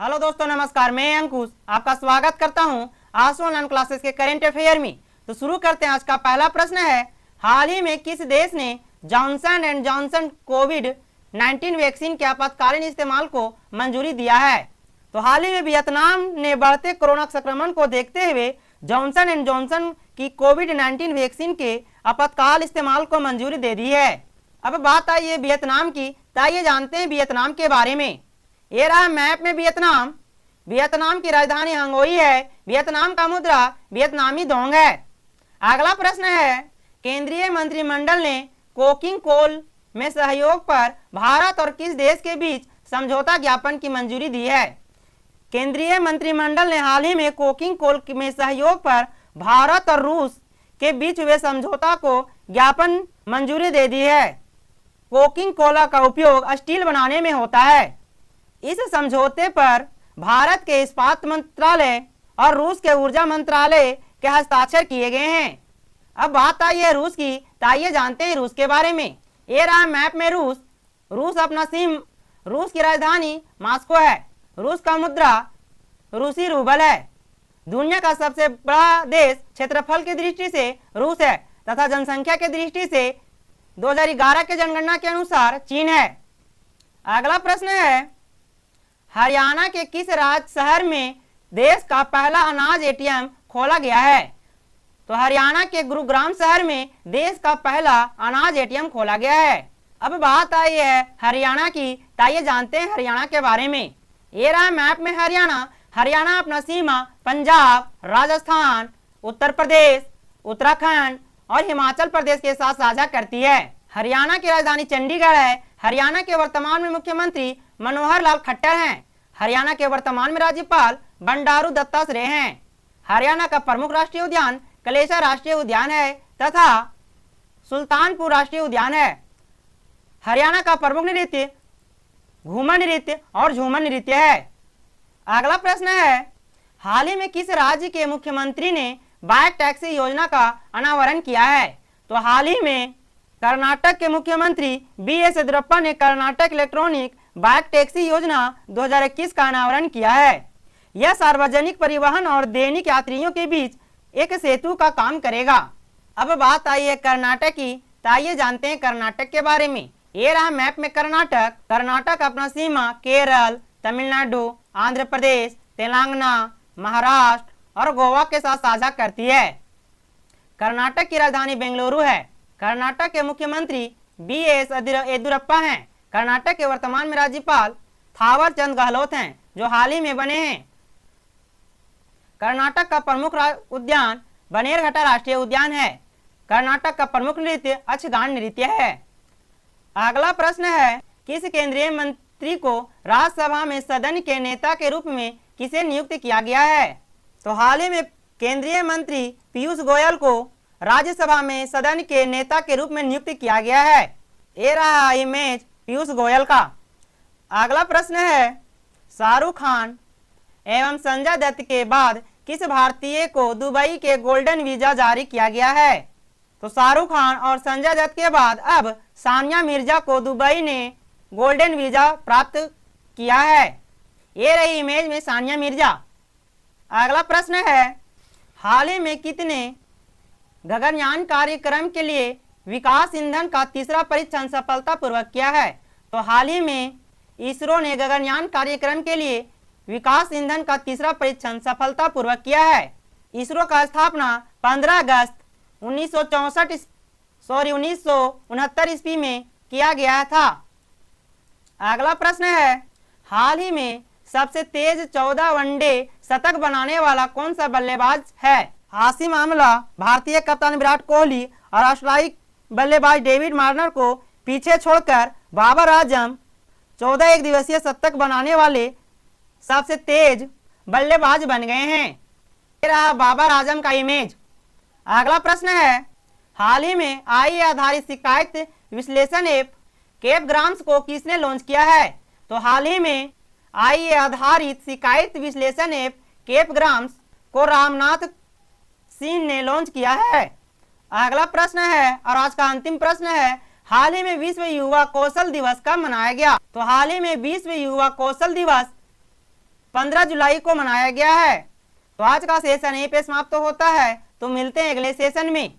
Hello दोस्तों, नमस्कार। मैं अंकुश आपका स्वागत करता हूं आसो ऑनलाइन क्लासेस के करेंट अफेयर में। तो शुरू करते हैं। आज का पहला प्रश्न है, हाल ही में किस देश ने Johnson and Johnson covid vaccine के आपातकालीन इस्तेमाल को मंजूरी दिया है? तो हाल ही में वियतनाम ने बढ़ते कोरोना संक्रमण को देखते हुए जॉनसन एंड जॉनसन की कोविड-19 वैक्सीन के आपातकाल इस्तेमाल को मंजूरी दे दी है। अब बात आई है वियतनाम की, तो आइए जानते हैं वियतनाम के बारे में। ये रहा मैप में वियतनाम। वियतनाम की राजधानी हंगोई है। वियतनाम का मुद्रा वियतनामी दोंग है। अगला प्रश्न है, केंद्रीय मंत्रिमंडल ने कोकिंग कोल में सहयोग पर भारत और किस देश के बीच समझौता ज्ञापन की मंजूरी दी है? केंद्रीय मंत्रिमंडल ने हाल ही में कोकिंग कोल में सहयोग पर भारत और रूस के बीच हुए समझौता को ज्ञापन मंजूरी दे दी है। कोकिंग कोला का उपयोग स्टील बनाने में होता है। इस समझौते पर भारत के इस्पात मंत्रालय और रूस के ऊर्जा मंत्रालय के हस्ताक्षर किए गए हैं। अब बात आई है रूस की, तो आइए जानते हैं रूस के बारे में। ये रहा मैप में रूस अपना रूस की राजधानी मॉस्को है। रूस का मुद्रा रूसी रूबल है। दुनिया का सबसे बड़ा देश क्षेत्रफल की दृष्टि से रूस है तथा जनसंख्या की दृष्टि से 2011 के जनगणना के अनुसार चीन है। अगला प्रश्न है, हरियाणा के किस राज्य शहर में देश का पहला अनाज एटीएम खोला गया है? तो हरियाणा के गुरुग्राम शहर में देश का पहला अनाज एटीएम खोला गया है। अब बात आई है हरियाणा की, तो आइए जानते हैं हरियाणा के बारे में। ये रहा मैप में हरियाणा अपना सीमा पंजाब, राजस्थान, उत्तर प्रदेश, उत्तराखंड और हिमाचल प्रदेश के साथ साझा करती है। हरियाणा की राजधानी चंडीगढ़ है। हरियाणा के वर्तमान में मुख्यमंत्री मनोहर लाल खट्टर हैं। हरियाणा के वर्तमान में राज्यपाल बंडारू दत्तात्रेय हैं। हरियाणा का प्रमुख राष्ट्रीय उद्यान कलेसा राष्ट्रीय उद्यान है तथा सुल्तानपुर राष्ट्रीय उद्यान है। हरियाणा का प्रमुख नृत्य घूमर नृत्य और झूमर नृत्य है। अगला प्रश्न है, हाल ही में किस राज्य के मुख्यमंत्री ने बाइक टैक्सी योजना का अनावरण किया है? तो हाल ही में कर्नाटक के मुख्यमंत्री बी.एस. येदियुरप्पा ने कर्नाटक इलेक्ट्रॉनिक बाइक टैक्सी योजना 2021 का अनावरण किया है। यह सार्वजनिक परिवहन और दैनिक यात्रियों के बीच एक सेतु का काम करेगा। अब बात आई है कर्नाटक की, तो आइए जानते हैं कर्नाटक के बारे में। ये रहा मैप में कर्नाटक अपना सीमा केरल, तमिलनाडु, आंध्र प्रदेश, तेलंगाना, महाराष्ट्र और गोवा के साथ साझा करती है। कर्नाटक की राजधानी बेंगलुरु है। कर्नाटक के मुख्यमंत्री बी.एस. येदियुरप्पा हैं। कर्नाटक के वर्तमान में राज्यपाल थावर चंद गहलोत हैं, जो हाल ही में बने हैं। कर्नाटक का प्रमुख उद्यान बनेरघट्टा राष्ट्रीय उद्यान है। कर्नाटक का प्रमुख नृत्य यक्षगान नृत्य है। अगला प्रश्न है, किस केंद्रीय मंत्री को राज्यसभा में सदन के नेता के रूप में किसे नियुक्त किया गया है? तो हाल ही में केंद्रीय मंत्री पीयूष गोयल को राज्यसभा में सदन के नेता के रूप में नियुक्त किया गया है। ये रहा इमेज पीयूष गोयल का। अगला प्रश्न है, शाहरुख खान एवं संजय दत्त के बाद किस भारतीय को दुबई के गोल्डन वीजा जारी किया गया है? तो शाहरुख खान और संजय दत्त के बाद अब सानिया मिर्जा को दुबई ने गोल्डन वीजा प्राप्त किया है। ये रही इमेज में सानिया मिर्जा। अगला प्रश्न है, हाल ही में कितने गगनयान कार्यक्रम के लिए विकास ईंधन का तीसरा परीक्षण सफलतापूर्वक किया है? तो हाल ही में इसरो ने गगनयान कार्यक्रम के लिए विकास ईंधन का तीसरा परीक्षण सफलतापूर्वक किया है। इसरो का स्थापना 15 अगस्त 1969 ईस्वी में किया गया था। अगला प्रश्न है, हाल ही में सबसे तेज 14 वनडे शतक बनाने वाला कौन सा बल्लेबाज है? हाशिम आमला भारतीय कप्तान विराट कोहली और ऑस्ट्रेलियाई बल्लेबाज डेविड वार्नर को पीछे छोड़कर बाबर आजम 14 एक दिवसीय शतक बनाने वाले सबसे तेज बल्लेबाज बन गए हैं। ये रहा बाबर आजम का इमेज। अगला प्रश्न है, हाल ही में AI आधारित शिकायत विश्लेषण ऐप केपग्राम्स को किसने लॉन्च किया है? तो हाल ही में AI आधारित शिकायत विश्लेषण ऐप केपग्राम्स को रामनाथ सिंह ने लॉन्च किया है। अगला प्रश्न है और आज का अंतिम प्रश्न है, हाल ही में विश्व युवा कौशल दिवस कब मनाया गया? तो हाल ही में विश्व युवा कौशल दिवस 15 जुलाई को मनाया गया है। तो आज का सेशन यहीं पे समाप्त होता है। तो मिलते हैं अगले सेशन में।